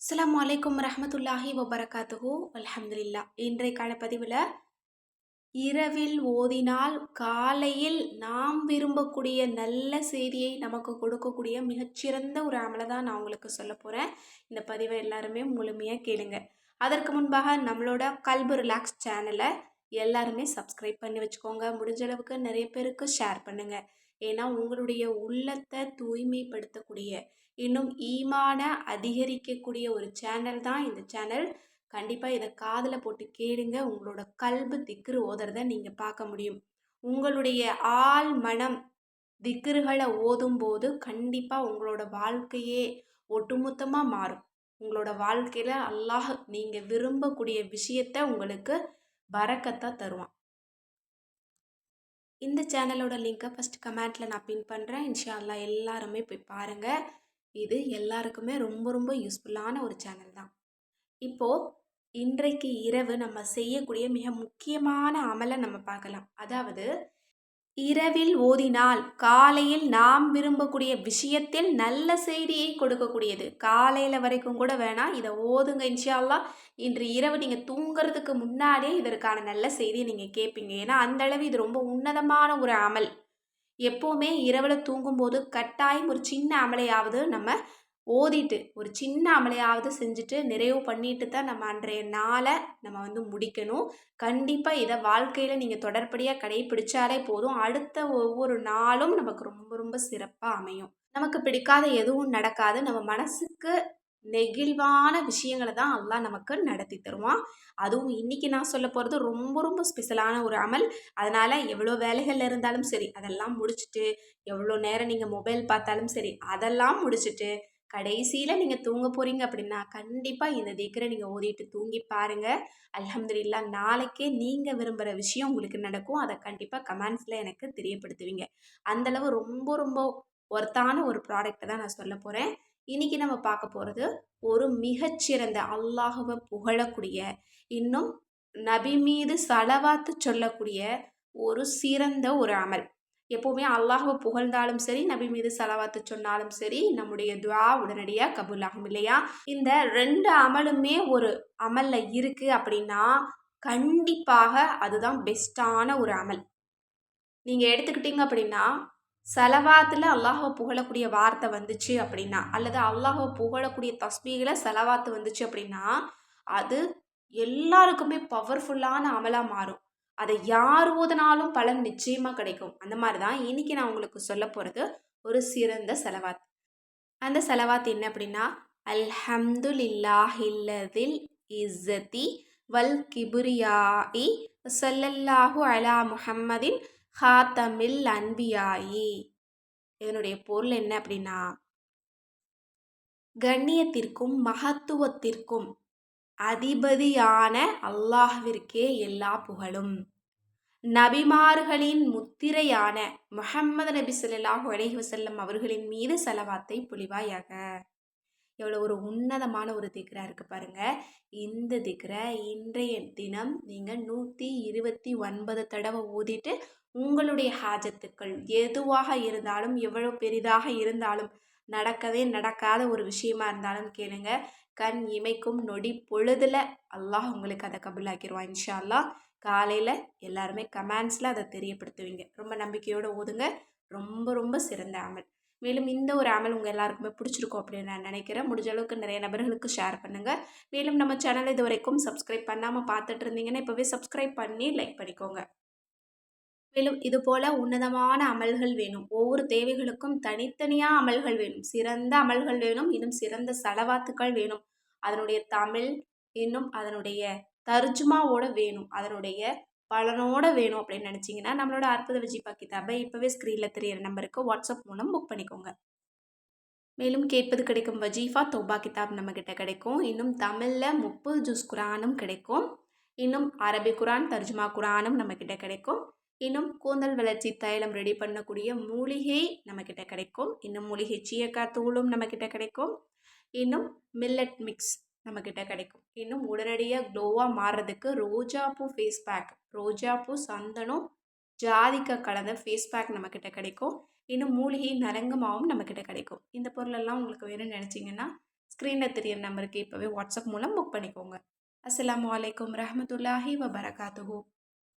அஸ்ஸலாமு அலைக்கும் ரஹ்மத்துல்லாஹி வபரகாத்துஹு அல்ஹம்துலில்லாஹ். இன்றைக்கான பதிவில் இரவில் ஓதினால் காலையில் நாம் விரும்பக்கூடிய நல்ல செய்தியை நமக்கு கொடுக்கக்கூடிய மிகச்சிறந்த ஒரு அமலை தான் நான் உங்களுக்கு சொல்ல போகிறேன். இந்த பதிவை எல்லாருமே முழுமையாக கேளுங்க. அதற்கு முன்பாக நம்மளோட கல்பு ரிலாக்ஸ் சேனலை எல்லாருமே சப்ஸ்கிரைப் பண்ணி வச்சுக்கோங்க. முடிஞ்ச அளவுக்கு நிறைய பேருக்கு ஷேர் பண்ணுங்கள். ஏன்னா உங்களுடைய உள்ளத்தை தூய்மைப்படுத்தக்கூடிய இன்னும் ஈமான அதிகரிக்கக்கூடிய ஒரு சேனல் தான் இந்த சேனல். கண்டிப்பாக இதை காதில் போட்டு கேளுங்க. உங்களோட கல்பு திக்ரு ஓதுறத நீங்கள் பார்க்க முடியும். உங்களுடைய ஆள் மனம் திக்ருகளை ஓதும்போது கண்டிப்பாக உங்களோட வாழ்க்கையே ஒட்டுமொத்தமாக மாறும். உங்களோட வாழ்க்கையில் அல்லாஹ் நீங்கள் விரும்பக்கூடிய விஷயத்த உங்களுக்கு பரக்கத்தாக தருவான். இந்த சேனலோட லிங்க்கை ஃபஸ்ட் கமெண்ட்டில் நான் பின் பண்ணுறேன். இன்ஷா அல்லாஹ் எல்லாருமே போய் பாருங்கள். இது எல்லாருக்குமே ரொம்ப ரொம்ப யூஸ்ஃபுல்லான ஒரு சேனல் தான். இப்போது இன்றைக்கு இரவு நம்ம செய்யக்கூடிய மிக முக்கியமான அமலை நம்ம பார்க்கலாம். அதாவது இரவில் ஓதினால் காலையில் நாம் விரும்பக்கூடிய விஷயத்தில் நல்ல செய்தியை கொடுக்கக்கூடியது. காலையில் வரைக்கும் கூட வேணாம், இதை ஓதுங்க இன்ஷா அல்லாஹ். இன்று இரவு நீங்கள் தூங்குறதுக்கு முன்னாடியே இதற்கான நல்ல செய்தியை நீங்கள் கேட்பீங்க. ஏன்னா அந்தளவு இது ரொம்ப உன்னதமான ஒரு அமல். எப்போவுமே இரவில் தூங்கும்போது கட்டாயம் ஒரு சின்ன அமலையாவது நம்ம ஓதிட்டு ஒரு சின்ன அமலையாவது செஞ்சுட்டு நிறைவு பண்ணிட்டு தான் நம்ம அன்றைய நாளை நம்ம முடிக்கணும். கண்டிப்பாக இதை வாழ்க்கையில் நீங்கள் தொடர்படியாக கடைபிடிச்சாலே போதும். அடுத்த ஒவ்வொரு நாளும் நமக்கு ரொம்ப ரொம்ப சிறப்பாக அமையும். நமக்கு பிடிக்காத எதுவும் நடக்காது. நம்ம மனசுக்கு நெகிழ்வான விஷயங்களை தான் அல்லாஹ் நமக்கு நடத்தி தருவான். அதுவும் இன்றைக்கி நான் சொல்ல போகிறது ரொம்ப ரொம்ப ஸ்பெஷலான ஒரு அமல். அதனால் எவ்வளோ வேலைகள் இருந்தாலும் சரி அதெல்லாம் முடிச்சுட்டு, எவ்வளோ நேரம் நீங்கள் மொபைல் பார்த்தாலும் சரி அதெல்லாம் முடிச்சுட்டு கடைசியில் நீங்கள் தூங்க போகிறீங்க அப்படின்னா கண்டிப்பாக இந்த திக்ரை நீங்கள் ஓதிட்டு தூங்கி பாருங்கள். அல்ஹம்துலில்லாஹ், நாளைக்கே நீங்கள் விரும்புகிற விஷயம் உங்களுக்கு நடக்கும். அதை கண்டிப்பாக கமெண்ட்ஸில் எனக்கு தெரியப்படுத்துவீங்க. அந்தளவு ரொம்ப ரொம்ப ஒர்த்தான ஒரு ப்ராடக்டை தான் நான் சொல்ல போகிறேன். இன்றைக்கி நம்ம பார்க்க போகிறது ஒரு மிகச்சிறந்த அல்லாஹுவை புகழக்கூடிய இன்னும் நபி மீது சலவாத்து சொல்லக்கூடிய ஒரு சிறந்த ஒரு அமல். எப்போவுமே அல்லாஹுவை புகழ்ந்தாலும் சரி, நபி மீது சலவாத்து சொன்னாலும் சரி, நம்முடைய துஆ உடனடியாக கபூல் ஆகும் இல்லையா? இந்த 2 அமலுமே ஒரு அமலில் இருக்குது அப்படின்னா கண்டிப்பாக அதுதான் பெஸ்ட்டான ஒரு அமல். நீங்கள் எடுத்துக்கிட்டீங்க அப்படின்னா சலவாத்தில் அல்லாஹுவை புகழக்கூடிய வார்த்தை வந்துச்சு அப்படின்னா, அல்லது அல்லாஹுவை புகழக்கூடிய தஸ்பீகில் சலவாத்து வந்துச்சு அப்படின்னா அது எல்லாருக்குமே பவர்ஃபுல்லான அமலாக மாறும். அதை யார் ஓதுனாலும் பலன் நிச்சயமாக கிடைக்கும். அந்த மாதிரி தான் இன்றைக்கி நான் உங்களுக்கு சொல்ல போகிறது ஒரு சிறந்த செலவாத். அந்த செலவாத் என்ன அப்படின்னா, அல்ஹம்துலில்லாஹில்லதில் இஸ்ஸதி வல் கிபுரியாஇ ஸல்லல்லாஹு அலா முஹம்மதின் ஹாத்தமில் அன்பியாயி. இதனுடைய பொருள் என்ன அப்படின்னா, கண்ணியத்திற்கும் மகத்துவத்திற்கும் அதிபதியான அல்லாஹ்விற்கே எல்லா புகழும். நபிமார்களின் முத்திரையான முஹம்மது நபி ஸல்லல்லாஹு அலைஹி வஸல்லம் அவர்களின் மீது ஸலவாத்தை பொழிவாயாக. எவ்வளோ ஒரு உன்னதமான ஒரு திக்ரா இருக்குது பாருங்கள். இந்த திக்ரை இன்றைய தினம் நீங்கள் 129 தடவை ஓதிட்டு உங்களுடைய ஹாஜத்துக்கள் எதுவாக இருந்தாலும், எவ்வளோ பெரிதாக இருந்தாலும், நடக்கவே நடக்காத ஒரு விஷயமா இருந்தாலும் கேளுங்க. கண் இமைக்கும் நொடி பொழுதில் அல்லாஹ் உங்களுக்கு அதை கபூலாக்கிடுவான் இன்ஷா அல்லாஹ். காலையில் எல்லாருமே கமெண்ட்ஸில் அதை தெரியப்படுத்துவீங்க. ரொம்ப நம்பிக்கையோடு ஓதுங்க. ரொம்ப ரொம்ப சிறந்த அமல். மேலும் இந்த ஒரு அமல் உங்கள் எல்லாருக்குமே பிடிச்சிருக்கும் அப்படின்னு நான் நினைக்கிறேன். முடிஞ்ச அளவுக்கு நிறைய நபர்களுக்கு ஷேர் பண்ணுங்கள். மேலும் நம்ம சேனலை இது வரைக்கும் சப்ஸ்கிரைப் பண்ணாமல் பார்த்துட்டு இருந்தீங்கன்னா இப்போவே சப்ஸ்கிரைப் பண்ணி லைக் பண்ணிக்கோங்க. மேலும் இது போல் உன்னதமான அமல்கள் வேணும். ஒவ்வொரு தேவைகளுக்கும் தனித்தனியாக அமல்கள் வேணும். சிறந்த அமல்கள் வேணும். இன்னும் சிறந்த சலவாத்துக்கள் வேணும். அதனுடைய தமிழ் இன்னும் அதனுடைய தர்ஜுமாவோட வேணும். அதனுடைய பலனோட வேணும் அப்படின்னு நினச்சிங்கன்னா நம்மளோட அற்புத வஜீஃபா கிதாபை இப்போவே ஸ்க்ரீனில் தெரியிற நம்பருக்கு வாட்ஸ்அப் மூலம் புக் பண்ணிக்கோங்க. மேலும் கேட்பது கிடைக்கும் வஜீஃபா தௌபா கிதாப் நம்மக்கிட்ட கிடைக்கும். இன்னும் தமிழில் 30 ஜூஸ் குரானும் கிடைக்கும். இன்னும் அரபி குரான் தர்ஜுமா குரானும் நம்மக்கிட்ட கிடைக்கும். இன்னும் கூந்தல் வளர்ச்சி தைலம் ரெடி பண்ணக்கூடிய மூலிகை நம்மக்கிட்ட கிடைக்கும். இன்னும் மூலிகை சீயக்காய் தூளும் நம்மக்கிட்ட கிடைக்கும். இன்னும் மில்லட் மிக்ஸ் நம்மக்கிட்ட கிடைக்கும். இன்னும் உடனடியாக க்ளோவாக மாறுறதுக்கு ரோஜாப்பூ ஃபேஸ் பேக், ரோஜாப்பூ சந்தனம் ஜாதிக்காய் கலந்த ஃபேஸ் பேக் நம்மக்கிட்ட கிடைக்கும். இன்னும் மூலிகை நரங்கமாவும் நம்மக்கிட்ட கிடைக்கும். இந்த பொருளெல்லாம் உங்களுக்கு வேணும்னு நினச்சிங்கன்னா ஸ்க்ரீனில் தெரியற நம்பருக்கு இப்போவே வாட்ஸ்அப் மூலம் புக் பண்ணிக்கோங்க. அஸ்ஸலாமு அலைக்கும் ரஹ்மத்துல்லாஹி வபரகாத்துஹு.